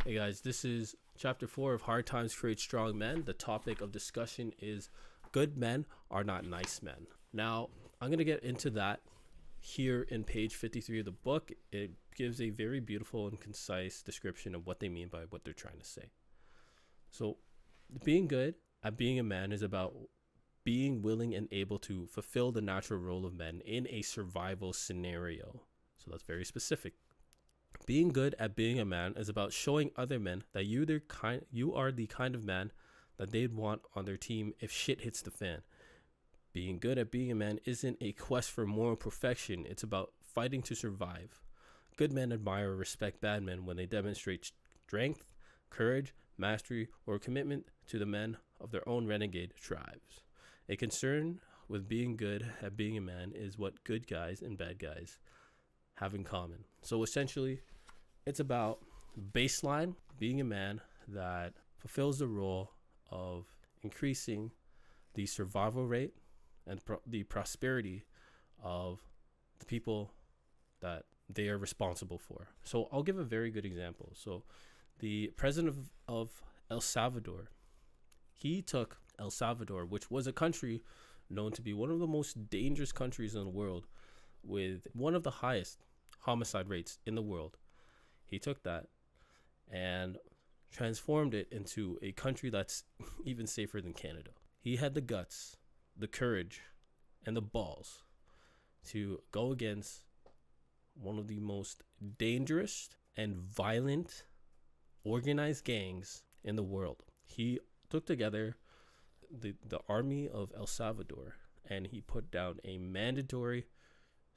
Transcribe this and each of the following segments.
Hey guys, this is chapter 4 of Hard Times Create Strong Men. The topic of discussion is good men are not nice men. Now, I'm going to get into that here in page 53 of the book. It gives a very beautiful and concise description of what they mean by what they're trying to say. So, being good at being a man is about being willing and able to fulfill the natural role of men in a survival scenario. So that's very specific. Being good at being a man is about showing other men that you are the kind of man that they'd want on their team if shit hits the fan. Being good at being a man isn't a quest for moral perfection. It's about fighting to survive. Good men admire or respect bad men when they demonstrate strength, courage, mastery, or commitment to the men of their own renegade tribes. A concern with being good at being a man is what good guys and bad guys have in common. So essentially, it's about baseline being a man that fulfills the role of increasing the survival rate and the prosperity of the people that they are responsible for. So I'll give a very good example. So the president of El Salvador, he took El Salvador, which was a country known to be one of the most dangerous countries in the world, with one of the highest homicide rates in the world. He took that and transformed it into a country that's even safer than Canada. He had the guts, the courage, and the balls to go against one of the most dangerous and violent organized gangs in the world. He took together the army of El Salvador, and he put down a mandatory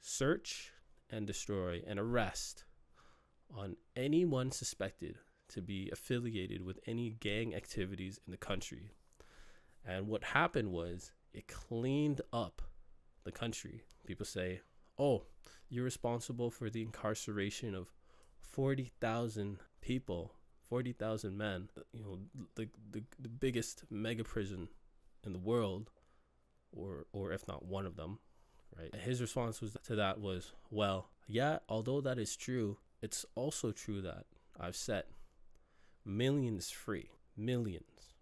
search and destroy and arrest on anyone suspected to be affiliated with any gang activities in the country. And what happened was it cleaned up the country. People say, oh, you're responsible for the incarceration of 40,000 people, 40,000 men, the biggest mega prison in the world, or if not one of them. Right. His response to that was, well, yeah, although that is true, it's also true that I've set millions free, millions,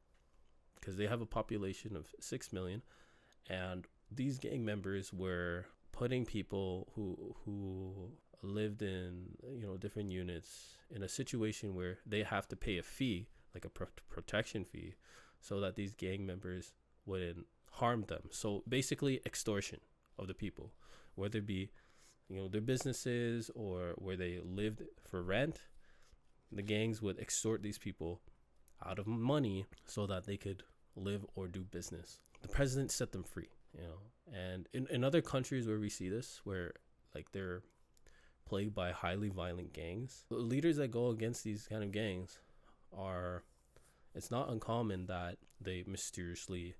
because they have a population of 6 million, and these gang members were putting people who lived in different units in a situation where they have to pay a fee, like a protection fee, so that these gang members wouldn't harm them. So basically extortion of the people, whether it be their businesses or where they lived for rent. The gangs would extort these people out of money so that they could live or do business. The president set them free, and in other countries where we see this, where like they're plagued by highly violent gangs, the leaders that go against these kind of gangs it's not uncommon that they mysteriously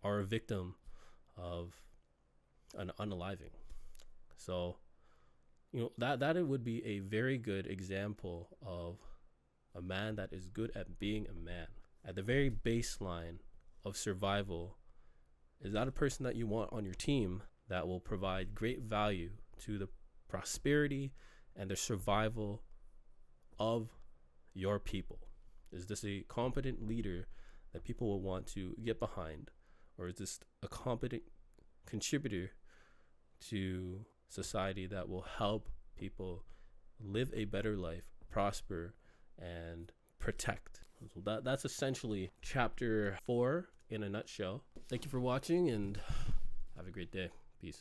are a victim of an unaliving. So that it would be a very good example of a man that is good at being a man. At the very baseline of survival, is that a person that you want on your team that will provide great value to the prosperity and the survival of your people? Is this a competent leader that people will want to get behind, or is this a competent contributor to society that will help people live a better life, prosper, and protect? So that's essentially chapter 4 in a nutshell. Thank you for watching, and have a great day.